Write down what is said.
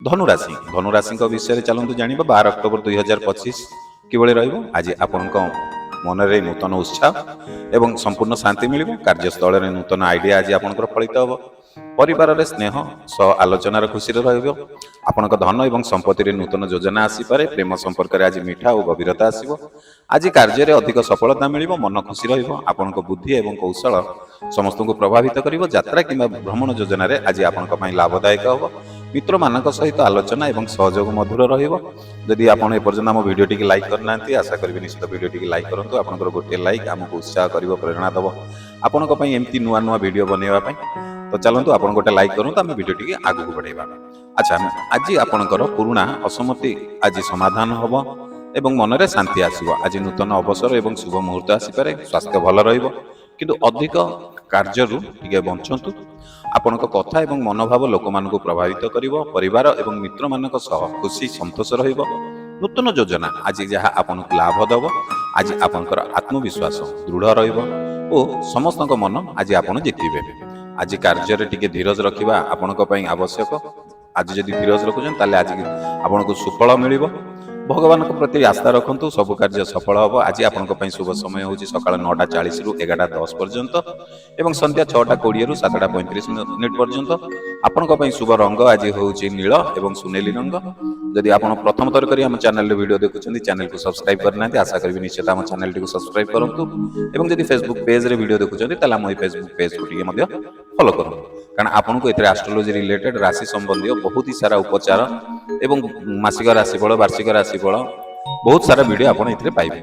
धनुराशि विषय चलतु जाना 12 अक्टोबर 2025 किभଳି ରହିବ ଆଜି ଆପଣଙ୍କ ମନରେ ନୂତନ ଉତ୍ସାହ ଏବଂ ସମ୍ପୂର୍ଣ୍ଣ ଶାନ୍ତି ମିଳିବ। କାର୍ଯ୍ୟସ୍ଥଳରେ ନୂତନ ଆଇଡିଆ ଆଜି ଆପଣଙ୍କର ଫଳିତ ହେବ। ପରିବାରରେ ସ୍ନେହ ସହ ଆଲୋଚନାର ଖୁସିରେ ରହିବ। ଆପଣଙ୍କ ଧନ ଏବଂ ସମ୍ପତ୍ତିରେ ନୂତନ ଯୋଜନା ଆସିପାରେ। ପ୍ରେମ ସମ୍ପର୍କରେ ଆଜି ମିଠା ଓ ଗଭୀରତା ଆସିବ। ଆଜି କାର୍ଯ୍ୟରେ ଅଧିକ ସଫଳତା ମିଳିବ। ମନ ଖୁସି ରହିବ। ଆପଣଙ୍କ ବୁଦ୍ଧି ଏବଂ କୌଶଳ ସମସ୍ତଙ୍କୁ ପ୍ରଭାବିତ କରିବ। ଯାତ୍ରା କିମ୍ବା ଭ୍ରମଣ ଯୋଜନାରେ ଆଜି ଆପଣଙ୍କ ପାଇଁ ଲାଭଦାୟକ ହେବ। ମିତ୍ରମାନଙ୍କ ସହିତ ଆଲୋଚନା ଏବଂ ସହଯୋଗ ମଧୁର ରହିବ। ଯଦି ଆପଣ ଏପର୍ଯ୍ୟନ୍ତ ଆମ ଭିଡ଼ିଓଟିକୁ ଲାଇକ୍ କରିନାହାନ୍ତି, ଆଶା କରିବି ନିଶ୍ଚିତ ଭିଡ଼ିଓଟିକୁ ଲାଇକ୍ କରନ୍ତୁ। ଆପଣଙ୍କର ଗୋଟିଏ ଲାଇକ୍ ଆମକୁ ଉତ୍ସାହ କରିବ, ପ୍ରେରଣା ଦେବ ଆପଣଙ୍କ ପାଇଁ ଏମିତି ନୂଆ ନୂଆ ଭିଡ଼ିଓ ବନେଇବା ପାଇଁ। ତ ଚାଲନ୍ତୁ ଆପଣ ଗୋଟେ ଲାଇକ୍ କରନ୍ତୁ, ଆମେ ଭିଡ଼ିଓଟିକୁ ଆଗକୁ ବଢ଼େଇବା। ଆଚ୍ଛା, ଆଜି ଆପଣଙ୍କର ପୁରୁଣା ଅସମତି ଆଜି ସମାଧାନ ହେବ ଏବଂ ମନରେ ଶାନ୍ତି ଆସିବ। ଆଜି ନୂତନ ଅବସର ଏବଂ ଶୁଭ ମୁହୂର୍ତ୍ତ ଆସିପାରେ। ସ୍ୱାସ୍ଥ୍ୟ ଭଲ ରହିବ, କିନ୍ତୁ ଅଧିକ କାର୍ଯ୍ୟରୁ ଟିକେ ବଞ୍ଚନ୍ତୁ। ଆପଣଙ୍କ କଥା ଏବଂ ମନୋଭାବ ଲୋକମାନଙ୍କୁ ପ୍ରଭାବିତ କରିବ। ପରିବାର ଏବଂ ମିତ୍ରମାନଙ୍କ ସହ ଖୁସି ସନ୍ତୋଷ ରହିବ। ନୂତନ ଯୋଜନା ଆଜି ଯାହା ଆପଣଙ୍କୁ ଲାଭ ଦେବ। ଆଜି ଆପଣଙ୍କର ଆତ୍ମବିଶ୍ୱାସ ଦୃଢ଼ ରହିବ ଓ ସମସ୍ତଙ୍କ ମନ ଆଜି ଆପଣ ଜିତିବେ। ଆଜି କାର୍ଯ୍ୟରେ ଟିକେ ଧୀରଜ ରଖିବା ଆପଣଙ୍କ ପାଇଁ ଆବଶ୍ୟକ। ଆଜି ଯଦି ଧୀରଜ ରଖୁଛନ୍ତି ତାହେଲେ ଆଜି ଆପଣଙ୍କୁ ସୁଫଳ ମିଳିବ। ଭଗବାନଙ୍କ ପ୍ରତି ଆସ୍ଥା ରଖନ୍ତୁ, ସବୁ କାର୍ଯ୍ୟ ସଫଳ ହେବ। ଆଜି ଆପଣଙ୍କ ପାଇଁ ଶୁଭ ସମୟ ହେଉଛି ସକାଳ 9:40 ରୁ 11:10 ପର୍ଯ୍ୟନ୍ତ ଏବଂ ସନ୍ଧ୍ୟା 6:20 ରୁ 7:35 ପର୍ଯ୍ୟନ୍ତ। ଆପଣଙ୍କ ପାଇଁ ଶୁଭ ରଙ୍ଗ ଆଜି ହେଉଛି ନୀଳ ଏବଂ ସୁନେଲି ରଙ୍ଗ। ଯଦି ଆପଣ ପ୍ରଥମ ଥର କରି ଆମ ଚ୍ୟାନେଲରେ ଭିଡ଼ିଓ ଦେଖୁଛନ୍ତି, ଚ୍ୟାନେଲକୁ ସବସ୍କ୍ରାଇବ୍ କରିନାହାନ୍ତି, ଆଶା କରିବି ନିଶ୍ଚିତ ଆମ ଚ୍ୟାନେଲଟିକୁ ସବସ୍କ୍ରାଇବ୍ କରନ୍ତୁ। ଏବଂ ଯଦି ଫେସବୁକ୍ ପେଜରେ ଭିଡ଼ିଓ ଦେଖୁଛନ୍ତି ତାହେଲେ ଆମ ଏହି ଫେସବୁକ୍ ପେଜକୁ ଟିକେ ମଧ୍ୟ ଫଲୋ କରନ୍ତୁ, କାରଣ ଆପଣଙ୍କୁ ଏଥିରେ ଆଷ୍ଟ୍ରୋଲୋଜି ରିଲେଟେଡ୍ ରାଶି ସମ୍ବନ୍ଧୀୟ ବହୁତ ସାରା ଉପଚାର ଏବଂ ମାସିକ ରାଶିଫଳ, ବାର୍ଷିକ ରାଶିଫଳ ବହୁତ ସାରା ଭିଡ଼ିଓ ଆପଣ ଏଥିରେ ପାଇବେ।